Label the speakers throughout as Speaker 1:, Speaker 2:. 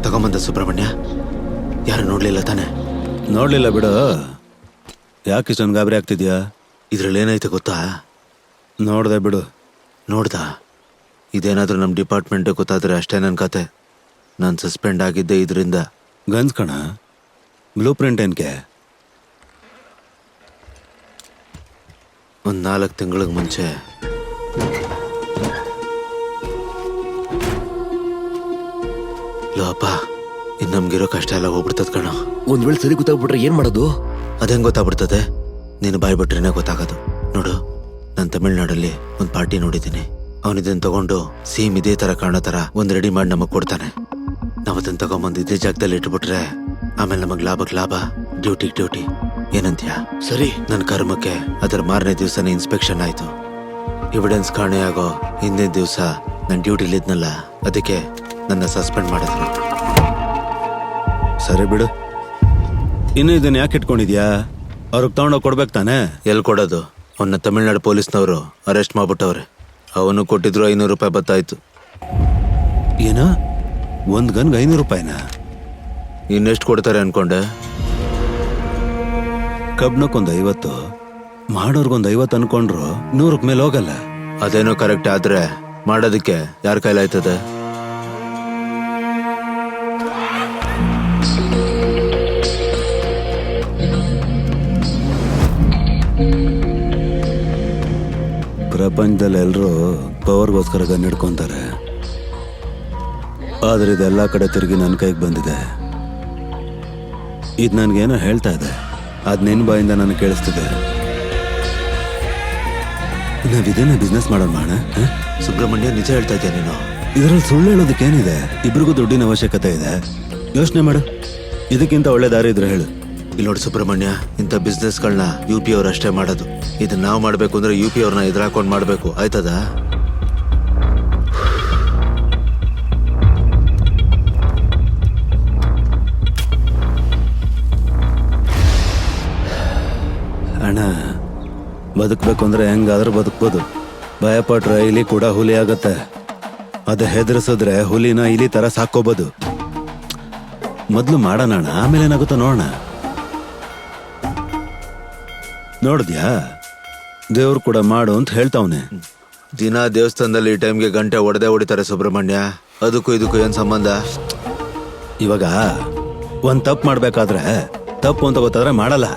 Speaker 1: ತಗೊಂಬಂದ ಸುಬ್ರಹ್ಮಣ್ಯ? ಯಾರು ನೋಡ್ಲಿಲ್ಲ ತಾನೆ?
Speaker 2: ನೋಡ್ಲಿಲ್ಲ ಬಿಡು. ಯಾಕೆ ಇಷ್ಟೊಂದು ಗಾಬರಿ ಆಗ್ತಿದ್ಯಾ?
Speaker 1: ಇದ್ರಲ್ಲಿ ಏನೈತೆ ಗೊತ್ತಾ?
Speaker 2: ನೋಡ್ದೆ ಬಿಡು.
Speaker 1: ನೋಡ್ದ? ಇದೇನಾದ್ರೂ ನಮ್ಮ ಡಿಪಾರ್ಟ್ಮೆಂಟ್ ಗೊತ್ತಾದ್ರೆ ಅಷ್ಟೇ ನನ್ನ ಕತೆ. ನಾನು ಸಸ್ಪೆಂಡ್ ಆಗಿದ್ದೆ ಇದರಿಂದ.
Speaker 2: ಗನ್ಸ್ ಕಣ. ಬ್ಲೂ ಪ್ರಿಂಟ್ ಏನ್ಕೆ?
Speaker 1: ಒಂದು 4 ತಿಂಗಳಿಗೆ ಮುಂಚೆ ಲೋಪ ಇನ್ನು ನಮ್ಗಿರೋ ಕಷ್ಟ ಎಲ್ಲ ಹೋಗ್ಬಿಡ್ತದ ಕಣ.
Speaker 3: ಒಂದ್ ವೇಳೆ ಸರಿ ಗೊತ್ತಾಗ್ಬಿಟ್ರೆ ಏನ್ ಮಾಡೋದು?
Speaker 1: ಅದೇಂಗ್ ಗೊತ್ತಾಗ್ಬಿಡ್ತದೆ? ನೀನು ಬಾಯ್ ಬಿಟ್ರೇನೆ ಗೊತ್ತಾಗೋದು. ನೋಡು, ನಾನು ತಮಿಳ್ನಾಡಲ್ಲಿ ಒಂದು ಪಾರ್ಟಿ ನೋಡಿದ್ದೀನಿ. ಅವನಿದನ್ನು ತಗೊಂಡು ಸೇಮ್ ಇದೇ ತರ ಕಾಣೋ ತರ ಒಂದು ರೆಡಿ ಮಾಡಿ ನಮಗ್ ಕೊಡ್ತಾನೆ. ನಾವ್ ಅದನ್ನ ತಗೊಂಬಂದು ಇದೇ ಜಾಗದಲ್ಲಿ ಇಟ್ಬಿಟ್ರೆ ಆಮೇಲೆ ನಮಗ್ ಲಾಭಕ್ಕೆ ಲಾಭ, ಡ್ಯೂಟಿಗೆ ಡ್ಯೂಟಿ. ಏನಂತ್ಯಾ?
Speaker 3: ಸರಿ.
Speaker 1: ನನ್ನ ಕರ್ಮಕ್ಕೆ ಅದರ ಮಾರನೇ ದಿವಸನೇ ಇನ್ಸ್ಪೆಕ್ಷನ್ ಆಯ್ತು. ಎವಿಡೆನ್ಸ್ ಕಾಣೆಯಾಗೋ ಹಿಂದಿನ ದಿವಸ ನನ್ನ ಡ್ಯೂಟಿಲಿದ್ನಲ್ಲ, ಅದಕ್ಕೆ ನನ್ನ ಸಸ್ಪೆಂಡ್ ಮಾಡಿದ್ರು.
Speaker 2: ಸರಿ ಬಿಡು. ಇನ್ನು ಇದನ್ನ ಯಾಕೆ ಇಟ್ಕೊಂಡಿದ್ಯಾ? ಅವ್ರಿಗೆ ತಗೊಂಡೋಗಿ ಕೊಡ್ಬೇಕು ತಾನೆ?
Speaker 1: ಎಲ್ಲಿ ಕೊಡೋದು? ಅವನ್ನ ತಮಿಳ್ನಾಡು ಪೊಲೀಸ್ನವರು ಅರೆಸ್ಟ್ ಮಾಡ್ಬಿಟ್ಟವ್ರೆ. ಅವನು ಕೊಟ್ಟಿದ್ರು 500 ರೂಪಾಯಿ ಬತ್ತಾಯ್ತು.
Speaker 2: ಏನ? ಒಂದ್ ಗನ್ಗೆ 500 ರೂಪಾಯಿನ?
Speaker 1: ಇನ್ನೆಷ್ಟು ಕೊಡ್ತಾರೆ ಅನ್ಕೊಂಡೆ?
Speaker 2: ಕಬ್ನಕ್ಕೊಂದು 50, ಮಾಡೋರ್ಗೊಂದು 50 ಅನ್ಕೊಂಡ್ರು 100ಕ್ಕೆ ಮೇಲೆ ಹೋಗಲ್ಲ.
Speaker 1: ಅದೇನೋ ಕರೆಕ್ಟ್, ಆದ್ರೆ ಮಾಡೋದಕ್ಕೆ ಯಾರ ಕೈಲಾಯ್ತದೆ?
Speaker 2: ಪ್ರಪಂಚದಲ್ಲಿ ಎಲ್ಲರೂ ಪವರ್ಗೋಸ್ಕರ ಗನ್ ಹಿಡ್ಕೊಂತಾರೆ. ಆದ್ರೆ ಇದೆಲ್ಲ ಕಡೆ ತಿರುಗಿ ನನ್ನ ಕೈಗೆ ಬಂದಿದೆ. ಇದು ನನ್ಗೇನೋ ಹೇಳ್ತಾ ಇದೆ, ಅದ್ ನಿನ್ನ ಬಾಯಿಂದ ನನಗೆ ಕೇಳಿಸ್ತಿದೆ. ನಾವಿದೇನ ಬಿಸ್ನೆಸ್ ಮಾಡೋಣ ಮಾಡ?
Speaker 1: ಸುಬ್ರಹ್ಮಣ್ಯ, ನಿಜ ಹೇಳ್ತಾ ಇದ್ಯಾ ನೀನು?
Speaker 2: ಇದರಲ್ಲಿ ಸುಳ್ಳು ಹೇಳೋದಕ್ಕೇನಿದೆ? ಇಬ್ರಿಗೂ ದುಡ್ಡಿನ ಅವಶ್ಯಕತೆ ಇದೆ. ಯೋಚನೆ ಮಾಡು. ಇದಕ್ಕಿಂತ ಒಳ್ಳೆ ದಾರಿ ಇದ್ರೆ ಹೇಳು.
Speaker 1: ಇಲ್ಲಿ ನೋಡಿ ಸುಬ್ರಹ್ಮಣ್ಯ, ಇಂಥ ಬಿಸ್ನೆಸ್ಗಳನ್ನ UP ಅವ್ರು ಅಷ್ಟೇ ಮಾಡೋದು. ಇದನ್ನ ನಾವು ಮಾಡ್ಬೇಕು ಅಂದ್ರೆ UP ಅವ್ರನ್ನ ಎದುರಾಕೊಂಡು ಮಾಡ್ಬೇಕು, ಆಯ್ತದ?
Speaker 2: ಅಣ್ಣ, ಬದುಕಬೇಕು ಅಂದ್ರೆ ಹೆಂಗಾದ್ರೂ ಬದುಕ್ಬೋದು. ಭಯಪಟ್ರೆ ಇಲಿ ಕೂಡ ಹುಲಿ ಆಗತ್ತೆ. ಅದ ಹೆದರ್ಸಿದ್ರೆ ಹುಲಿನ ಇಲಿ ತರ ಸಾಕೋಬೋದು. ಮೊದ್ಲು ಮಾಡೋಣ, ಆಮೇಲೆ ಏನಾಗುತ್ತೋ ನೋಡೋಣ. ನೋಡಿದ್ಯಾ, ದೇವ್ರು ಕೂಡ ಮಾಡು ಅಂತ ಹೇಳ್ತಾವನೆ.
Speaker 1: ದಿನ ದೇವಸ್ಥಾನದಲ್ಲಿ ಈ ಟೈಮ್ಗೆ ಗಂಟೆ ಹೊಡಿತಾರೆ ಸುಬ್ರಹ್ಮಣ್ಯ. ಅದಕ್ಕೂ ಇದಕ್ಕೂ ಏನ್ ಸಂಬಂಧ?
Speaker 2: ಇವಾಗ ಒಂದ್ ತಪ್ಪು ಮಾಡ್ಬೇಕಾದ್ರೆ ತಪ್ಪು ಅಂತ ಗೊತ್ತಾದ್ರೆ ಮಾಡಲ್ಲ.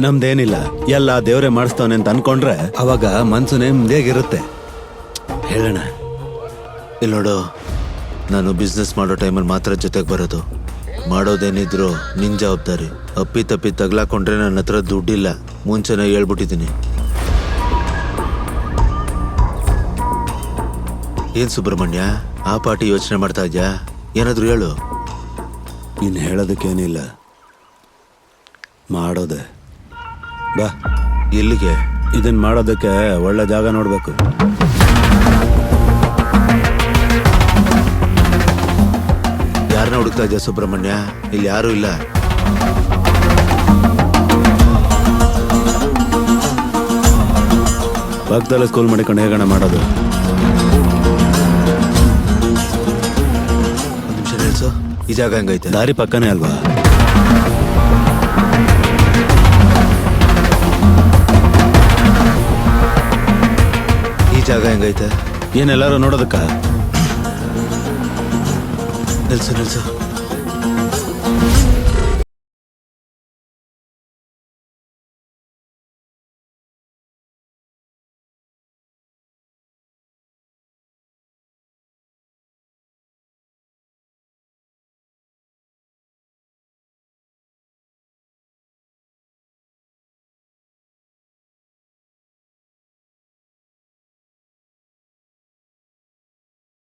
Speaker 2: ನಮ್ದೇನಿಲ್ಲ, ಎಲ್ಲ ದೇವ್ರೆ ಮಾಡಿಸ್ತಾವನೆ ಅಂತ ಅನ್ಕೊಂಡ್ರೆ ಅವಾಗ ಮನ್ಸು ನೆಮ್ಮದಿಯಾಗಿರುತ್ತೆ. ಹೇಳೋಣ.
Speaker 1: ಇಲ್ಲಿ ನೋಡು, ನಾನು ಬಿಸ್ನೆಸ್ ಮಾಡೋ ಟೈಮಲ್ಲಿ ಮಾತ್ರ ಜೊತೆಗೆ ಬರೋದು. ಮಾಡೋದೇನಿದ್ರು ನಿನ್ ಜವಾಬ್ದಾರಿ. ಅಪ್ಪಿ ತಪ್ಪಿ ತಗ್ಲಾಕೊಂಡ್ರೆ ನನ್ನ ಹತ್ರ ದುಡ್ಡಿಲ್ಲ, ಮುಂಚೆನೇ ಹೇಳ್ಬಿಟ್ಟಿದ್ದೀನಿ. ಏನ್ ಸುಬ್ರಹ್ಮಣ್ಯ, ಆ ಪಾರ್ಟಿ ಯೋಚನೆ ಮಾಡ್ತಾ ಇದ್ಯಾ? ಏನಾದ್ರು ಹೇಳು.
Speaker 2: ಇನ್ನು ಹೇಳೋದಕ್ಕೇನಿಲ್ಲ, ಮಾಡೋದೆ. ಬಾ.
Speaker 1: ಎಲ್ಲಿಗೆ?
Speaker 2: ಇದನ್ ಮಾಡೋದಕ್ಕೆ ಒಳ್ಳೆ ಜಾಗ ನೋಡ್ಬೇಕು.
Speaker 1: ಯಾರನ್ನ ಹುಡುಕ್ತಾ ಇದ್ಯಾ ಸುಬ್ರಹ್ಮಣ್ಯ? ಇಲ್ಲಿ ಯಾರು ಇಲ್ಲ.
Speaker 2: ಪಕ್ಕದಲ್ಲೇ ಸ್ಕೂಲ್ ಮಾಡಿಕೊಂಡು ಹೇಗಣ ಮಾಡೋದು?
Speaker 1: ಒಂದು ನಿಮಿಷ ನಿಲ್ಸು. ಈ ಜಾಗ ಹೆಂಗೈತೆ?
Speaker 2: ದಾರಿ ಪಕ್ಕನೇ ಅಲ್ವಾ?
Speaker 1: ಈ ಜಾಗ ಹೆಂಗೈತೆ?
Speaker 2: ಏನೆಲ್ಲಾರು ನೋಡೋದಕ್ಕ?
Speaker 1: ನಿಲ್ಸು ನಿಲ್ಸು.